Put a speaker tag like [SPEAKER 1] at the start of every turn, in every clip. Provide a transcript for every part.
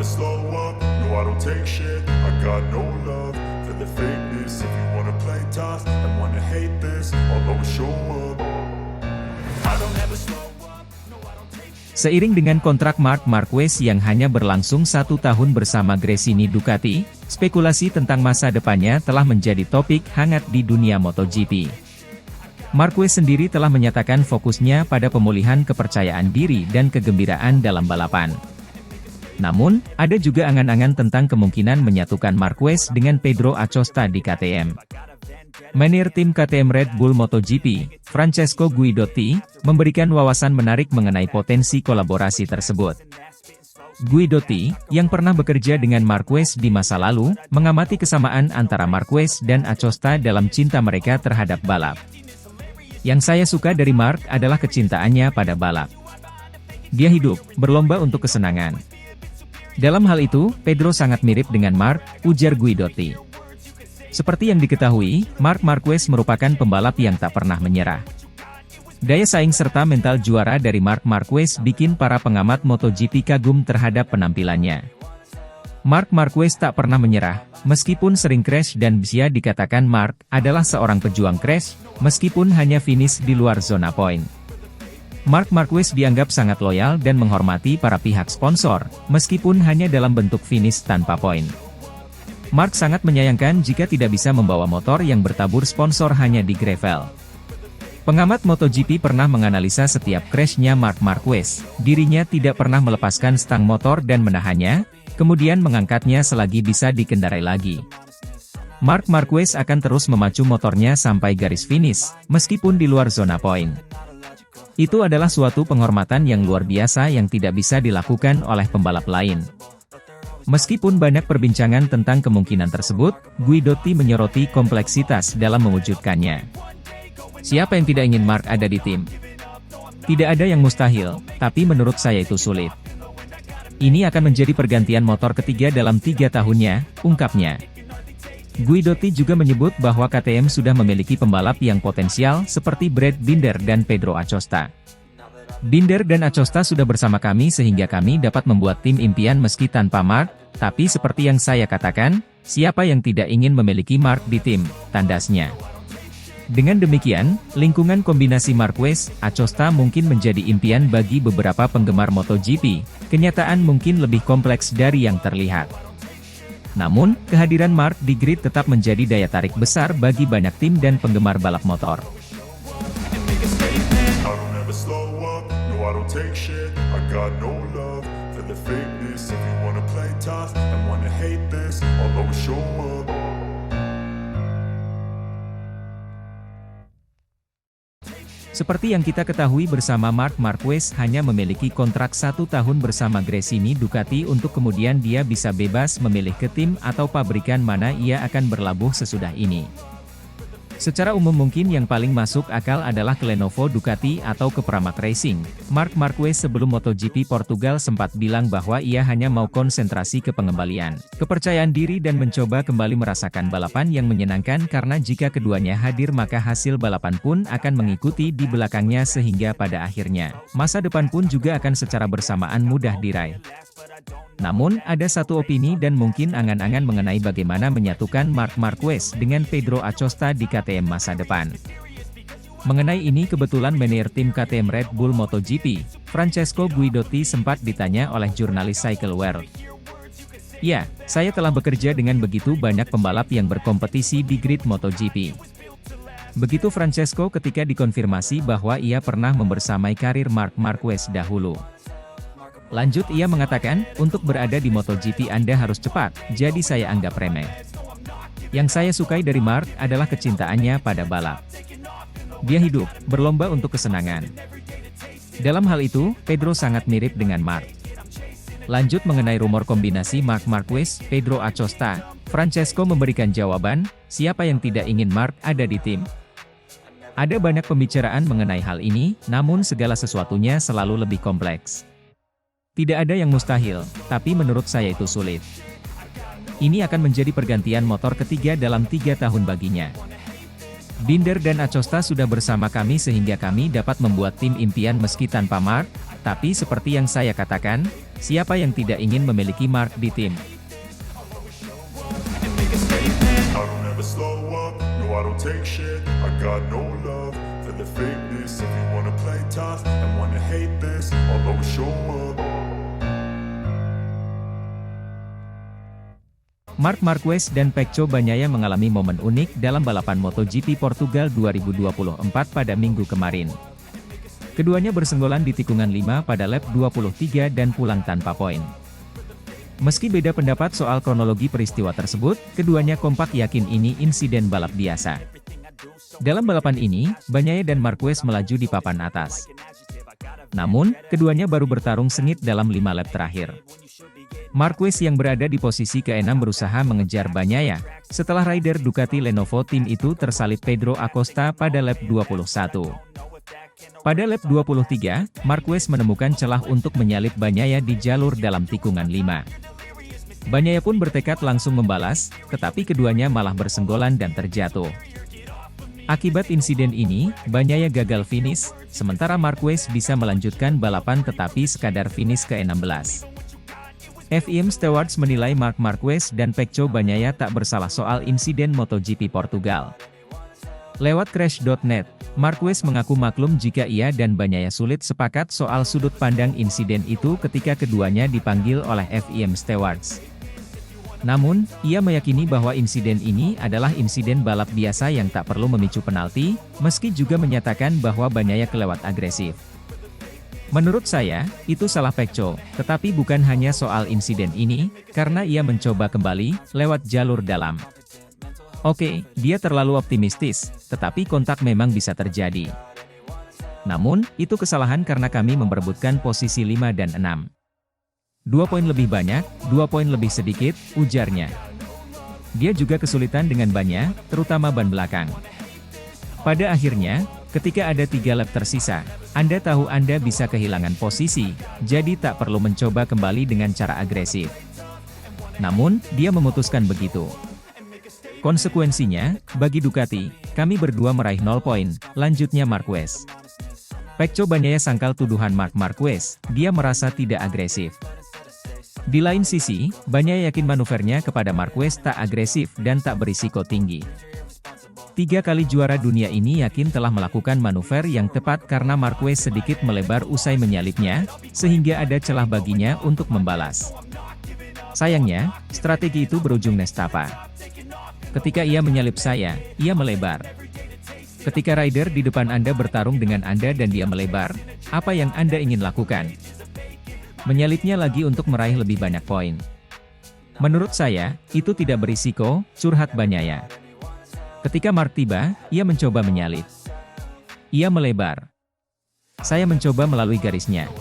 [SPEAKER 1] slow up, no I don't take shit. I got no love for the fakeness. If you wanna play tough and wanna hate this, I'll always show up. I don't ever slow up, no I don't take shit.
[SPEAKER 2] Seiring dengan kontrak Marc Marquez yang hanya berlangsung 1 tahun bersama Gresini Ducati, spekulasi tentang masa depannya telah menjadi topik hangat di dunia MotoGP. Marquez sendiri telah menyatakan fokusnya pada pemulihan kepercayaan diri dan kegembiraan dalam balapan. Namun, ada juga angan-angan tentang kemungkinan menyatukan Marquez dengan Pedro Acosta di KTM. Manajer tim KTM Red Bull MotoGP, Francesco Guidotti, memberikan wawasan menarik mengenai potensi kolaborasi tersebut. Guidotti, yang pernah bekerja dengan Marquez di masa lalu, mengamati kesamaan antara Marquez dan Acosta dalam cinta mereka terhadap balap. Yang saya suka dari Marc adalah kecintaannya pada balap. Dia hidup, berlomba untuk kesenangan. Dalam hal itu, Pedro sangat mirip dengan Marc, ujar Guidotti. Seperti yang diketahui, Marc Marquez merupakan pembalap yang tak pernah menyerah. Daya saing serta mental juara dari Marc Marquez bikin para pengamat MotoGP kagum terhadap penampilannya. Marc Marquez tak pernah menyerah, meskipun sering crash dan bisa dikatakan Marc adalah seorang pejuang crash, meskipun hanya finish di luar zona poin. Marc Marquez dianggap sangat loyal dan menghormati para pihak sponsor, meskipun hanya dalam bentuk finish tanpa poin. Marc sangat menyayangkan jika tidak bisa membawa motor yang bertabur sponsor hanya di gravel. Pengamat MotoGP pernah menganalisa setiap crashnya Marc Marquez, dirinya tidak pernah melepaskan stang motor dan menahannya, kemudian mengangkatnya selagi bisa dikendarai lagi. Marc Marquez akan terus memacu motornya sampai garis finish, meskipun di luar zona poin. Itu adalah suatu penghormatan yang luar biasa yang tidak bisa dilakukan oleh pembalap lain. Meskipun banyak perbincangan tentang kemungkinan tersebut, Guidotti menyoroti kompleksitas dalam mewujudkannya. Siapa yang tidak ingin Marc ada di tim? Tidak ada yang mustahil, tapi menurut saya itu sulit. Ini akan menjadi pergantian motor ketiga dalam 3 tahunnya, ungkapnya. Guidotti juga menyebut bahwa KTM sudah memiliki pembalap yang potensial seperti Brad Binder dan Pedro Acosta. Binder dan Acosta sudah bersama kami sehingga kami dapat membuat tim impian meski tanpa Marc, tapi seperti yang saya katakan, siapa yang tidak ingin memiliki Marc di tim, tandasnya. Dengan demikian, lingkungan kombinasi Marquez, Acosta mungkin menjadi impian bagi beberapa penggemar MotoGP, kenyataan mungkin lebih kompleks dari yang terlihat. Namun, kehadiran Marc di grid tetap menjadi daya tarik besar bagi banyak tim dan penggemar balap motor. Seperti yang kita ketahui bersama Marc Marquez hanya memiliki kontrak 1 tahun bersama Gresini Ducati untuk kemudian dia bisa bebas memilih ke tim atau pabrikan mana ia akan berlabuh sesudah ini. Secara umum mungkin yang paling masuk akal adalah ke Lenovo Ducati atau ke Pramac Racing. Marc Marquez sebelum MotoGP Portugal sempat bilang bahwa ia hanya mau konsentrasi ke pengembalian, kepercayaan diri dan mencoba kembali merasakan balapan yang menyenangkan karena jika keduanya hadir maka hasil balapan pun akan mengikuti di belakangnya sehingga pada akhirnya, masa depan pun juga akan secara bersamaan mudah diraih. Namun, ada satu opini dan mungkin angan-angan mengenai bagaimana menyatukan Marc Marquez dengan Pedro Acosta di KTM masa depan. Mengenai ini kebetulan manajer tim KTM Red Bull MotoGP, Francesco Guidotti sempat ditanya oleh jurnalis Cycle World. Ya, saya telah bekerja dengan begitu banyak pembalap yang berkompetisi di grid MotoGP. Begitu Francesco ketika dikonfirmasi bahwa ia pernah membersamai karir Marc Marquez dahulu. Lanjut ia mengatakan, untuk berada di MotoGP Anda harus cepat, jadi saya anggap remeh. Yang saya sukai dari Marc adalah kecintaannya pada balap. Dia hidup, berlomba untuk kesenangan. Dalam hal itu, Pedro sangat mirip dengan Marc. Lanjut mengenai rumor kombinasi Marc Marquez, Pedro Acosta, Francesco memberikan jawaban, siapa yang tidak ingin Marc ada di tim? Ada banyak pembicaraan mengenai hal ini, namun segala sesuatunya selalu lebih kompleks. Tidak ada yang mustahil, tapi menurut saya itu sulit. Ini akan menjadi pergantian motor ketiga dalam 3 tahun baginya. Binder dan Acosta sudah bersama kami sehingga kami dapat membuat tim impian meski tanpa Marc, Tapi seperti yang saya katakan, siapa yang tidak ingin memiliki Mark di tim?
[SPEAKER 1] I don't ever slow up, no I don't take shit. I got no love for the fakeness. If you wanna play tough and wanna hate this, I'll always show up.
[SPEAKER 2] Marc Marquez dan Pecco Bagnaia mengalami momen unik dalam balapan MotoGP Portugal 2024 pada minggu kemarin. Keduanya bersenggolan di tikungan 5 pada lap 23 dan pulang tanpa poin. Meski beda pendapat soal kronologi peristiwa tersebut, keduanya kompak yakin ini insiden balap biasa. Dalam balapan ini, Bagnaia dan Marquez melaju di papan atas. Namun, keduanya baru bertarung sengit dalam 5 lap terakhir. Marquez yang berada di posisi ke-6 berusaha mengejar Bagnaia, setelah rider Ducati Lenovo Team itu tersalip Pedro Acosta pada lap 21. Pada lap 23, Marquez menemukan celah untuk menyalip Bagnaia di jalur dalam tikungan 5. Bagnaia pun bertekad langsung membalas, tetapi keduanya malah bersenggolan dan terjatuh. Akibat insiden ini, Bagnaia gagal finish, sementara Marquez bisa melanjutkan balapan tetapi sekadar finish ke-16. FIM Stewards menilai Marc Marquez dan Pecco Bagnaia tak bersalah soal insiden MotoGP Portugal. Lewat Crash.net, Marquez mengaku maklum jika ia dan Bagnaia sulit sepakat soal sudut pandang insiden itu ketika keduanya dipanggil oleh FIM Stewards. Namun, ia meyakini bahwa insiden ini adalah insiden balap biasa yang tak perlu memicu penalti, meski juga menyatakan bahwa Bagnaia kelewat agresif. Menurut saya, itu salah Pecco, tetapi bukan hanya soal insiden ini, karena ia mencoba kembali, lewat jalur dalam. Oke, dia terlalu optimistis, tetapi kontak memang bisa terjadi. Namun, itu kesalahan karena kami memperebutkan posisi 5 dan 6. 2 poin lebih banyak, 2 poin lebih sedikit, ujarnya. Dia juga kesulitan dengan bannya, terutama ban belakang. Pada akhirnya, ketika ada 3 lap tersisa, Anda tahu Anda bisa kehilangan posisi, jadi tak perlu mencoba kembali dengan cara agresif. Namun, dia memutuskan begitu. Konsekuensinya, bagi Ducati, kami berdua meraih 0 poin, lanjutnya Marquez. Pecco Bagnaia sangkal tuduhan Marc Marquez, dia merasa tidak agresif. Di lain sisi, Bagnaia yakin manuvernya kepada Marquez tak agresif dan tak berisiko tinggi. 3 kali juara dunia ini yakin telah melakukan manuver yang tepat karena Marquez sedikit melebar usai menyalipnya, sehingga ada celah baginya untuk membalas. Sayangnya, strategi itu berujung nestapa. Ketika ia menyalip saya, ia melebar. Ketika rider di depan Anda bertarung dengan Anda dan dia melebar, apa yang Anda ingin lakukan? Menyalipnya lagi untuk meraih lebih banyak poin. Menurut saya, itu tidak berisiko, curhat Bagnaia. Ketika Marc tiba, ia mencoba menyalip. Ia melebar. Saya mencoba melalui garisnya.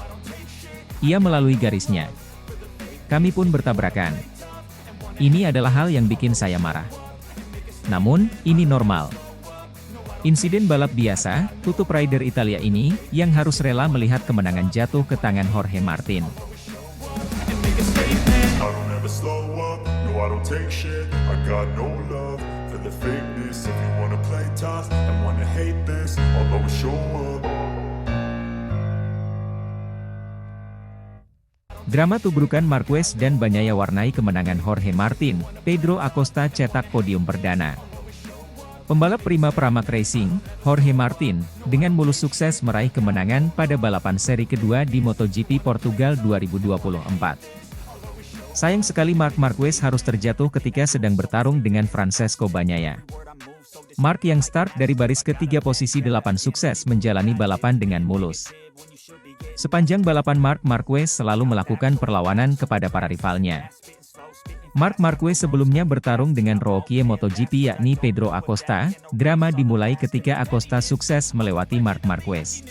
[SPEAKER 2] Ia melalui garisnya. Kami pun bertabrakan. Ini adalah hal yang bikin saya marah. Namun, ini normal. Insiden balap biasa, tutup rider Italia ini, yang harus rela melihat kemenangan jatuh ke tangan Jorge Martin.
[SPEAKER 1] I don't ever slow up, no I don't take shit. I got no love for the fakeness. If you wanna play tough and wanna hate this, I'll always show up.
[SPEAKER 2] Drama tubrukan Marquez dan Bagnaia warnai kemenangan Jorge Martin, Pedro Acosta cetak podium perdana. Pembalap prima Pramac Racing, Jorge Martin, dengan mulus sukses meraih kemenangan pada balapan seri kedua di MotoGP Portugal 2024. Sayang sekali Marc Marquez harus terjatuh ketika sedang bertarung dengan Francesco Bagnaia. Marc yang start dari baris ketiga posisi 8 sukses menjalani balapan dengan mulus. Sepanjang balapan Marc Marquez selalu melakukan perlawanan kepada para rivalnya. Marc Marquez sebelumnya bertarung dengan rookie MotoGP yakni Pedro Acosta. Drama dimulai ketika Acosta sukses melewati Marc Marquez.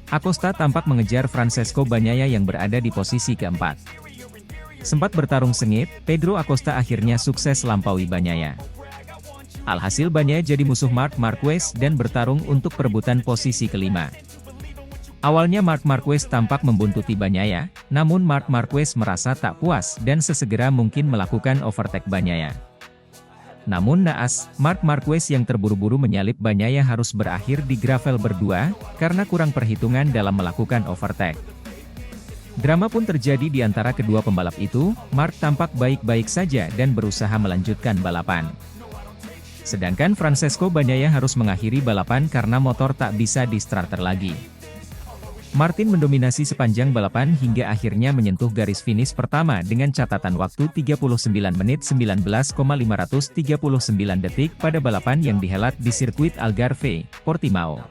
[SPEAKER 2] Acosta tampak mengejar Francesco Bagnaia yang berada di posisi keempat. Sempat bertarung sengit, Pedro Acosta akhirnya sukses lampaui Bagnaia. Alhasil Bagnaia jadi musuh Marc Marquez dan bertarung untuk perebutan posisi kelima. Awalnya Marc Marquez tampak membuntuti Bagnaia, namun Marc Marquez merasa tak puas dan sesegera mungkin melakukan overtake Bagnaia. Namun naas, Marc Marquez yang terburu-buru menyalip Bagnaia harus berakhir di gravel berdua, karena kurang perhitungan dalam melakukan overtake. Drama pun terjadi di antara kedua pembalap itu. Mark tampak baik-baik saja dan berusaha melanjutkan balapan. Sedangkan Francesco Bagnaia harus mengakhiri balapan karena motor tak bisa di-starter lagi. Martin mendominasi sepanjang balapan hingga akhirnya menyentuh garis finish pertama dengan catatan waktu 39 menit 19,539 detik pada balapan yang dihelat di sirkuit Algarve, Portimao.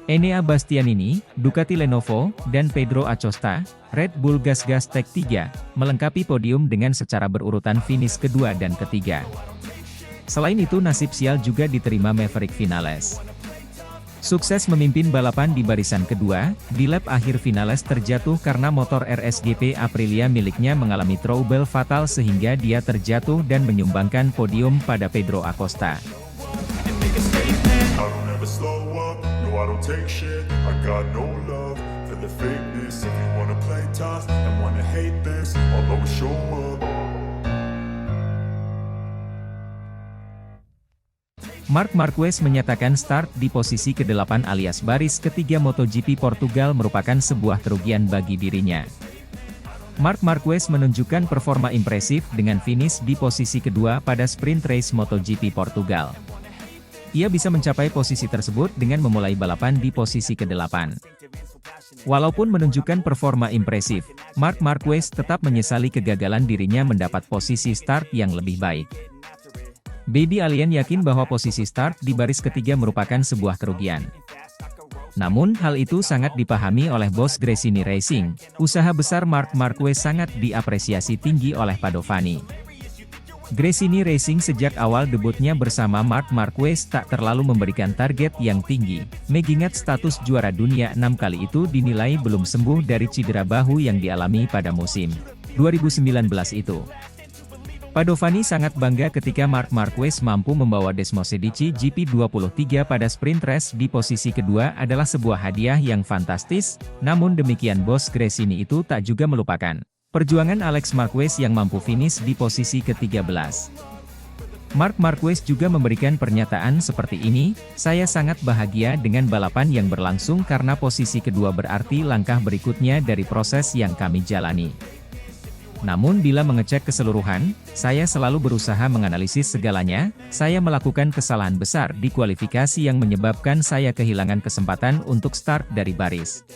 [SPEAKER 2] Enea Bastianini, Ducati Lenovo, dan Pedro Acosta, Red Bull GasGas Tech 3, melengkapi podium dengan secara berurutan finish kedua dan ketiga. Selain itu nasib sial juga diterima Maverick Vinales. Sukses memimpin balapan di barisan kedua, di lap akhir Vinales terjatuh karena motor RSGP Aprilia miliknya mengalami trouble fatal sehingga dia terjatuh dan menyumbangkan podium pada Pedro Acosta. Marc Marquez menyatakan start di posisi ke-8 alias baris ketiga MotoGP Portugal merupakan sebuah kerugian bagi dirinya. Marc Marquez menunjukkan performa impresif dengan finish di posisi kedua pada sprint race MotoGP Portugal. Ia bisa mencapai posisi tersebut dengan memulai balapan di posisi ke-8. Walaupun menunjukkan performa impresif, Marc Marquez tetap menyesali kegagalan dirinya mendapat posisi start yang lebih baik. Baby Alien yakin bahwa posisi start di baris ketiga merupakan sebuah kerugian. Namun hal itu sangat dipahami oleh bos Gresini Racing. Usaha besar Marc Marquez sangat diapresiasi tinggi oleh Padovani. Gresini Racing sejak awal debutnya bersama Marc Marquez tak terlalu memberikan target yang tinggi, mengingat status juara dunia 6 kali itu dinilai belum sembuh dari cedera bahu yang dialami pada musim 2019 itu. Padovani sangat bangga ketika Marc Marquez mampu membawa Desmosedici GP23 pada sprint race di posisi kedua adalah sebuah hadiah yang fantastis, namun demikian bos Gresini itu tak juga melupakan perjuangan Alex Marquez yang mampu finish di posisi ke-13. Marc Marquez juga memberikan pernyataan seperti ini, "Saya sangat bahagia dengan balapan yang berlangsung karena posisi kedua berarti langkah berikutnya dari proses yang kami jalani. Namun bila mengecek keseluruhan, saya selalu berusaha menganalisis segalanya. Saya melakukan kesalahan besar di kualifikasi yang menyebabkan saya kehilangan kesempatan untuk start dari baris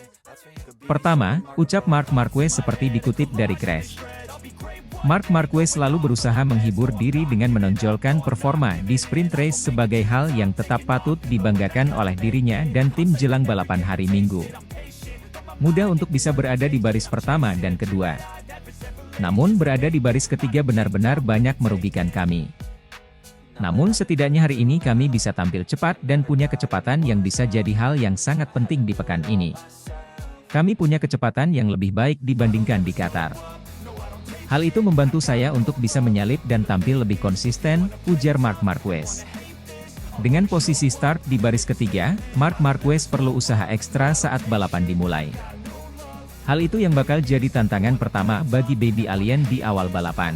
[SPEAKER 2] pertama," ucap Marc Marquez seperti dikutip dari Crash. Marc Marquez selalu berusaha menghibur diri dengan menonjolkan performa di sprint race sebagai hal yang tetap patut dibanggakan oleh dirinya dan tim jelang balapan hari Minggu. Mudah untuk bisa berada di baris pertama dan kedua. Namun berada di baris ketiga benar-benar banyak merugikan kami. Namun setidaknya hari ini kami bisa tampil cepat dan punya kecepatan yang bisa jadi hal yang sangat penting di pekan ini. Kami punya kecepatan yang lebih baik dibandingkan di Qatar. Hal itu membantu saya untuk bisa menyalip dan tampil lebih konsisten, ujar Marc Marquez. Dengan posisi start di baris ketiga, Marc Marquez perlu usaha ekstra saat balapan dimulai. Hal itu yang bakal jadi tantangan pertama bagi Baby Alien di awal balapan.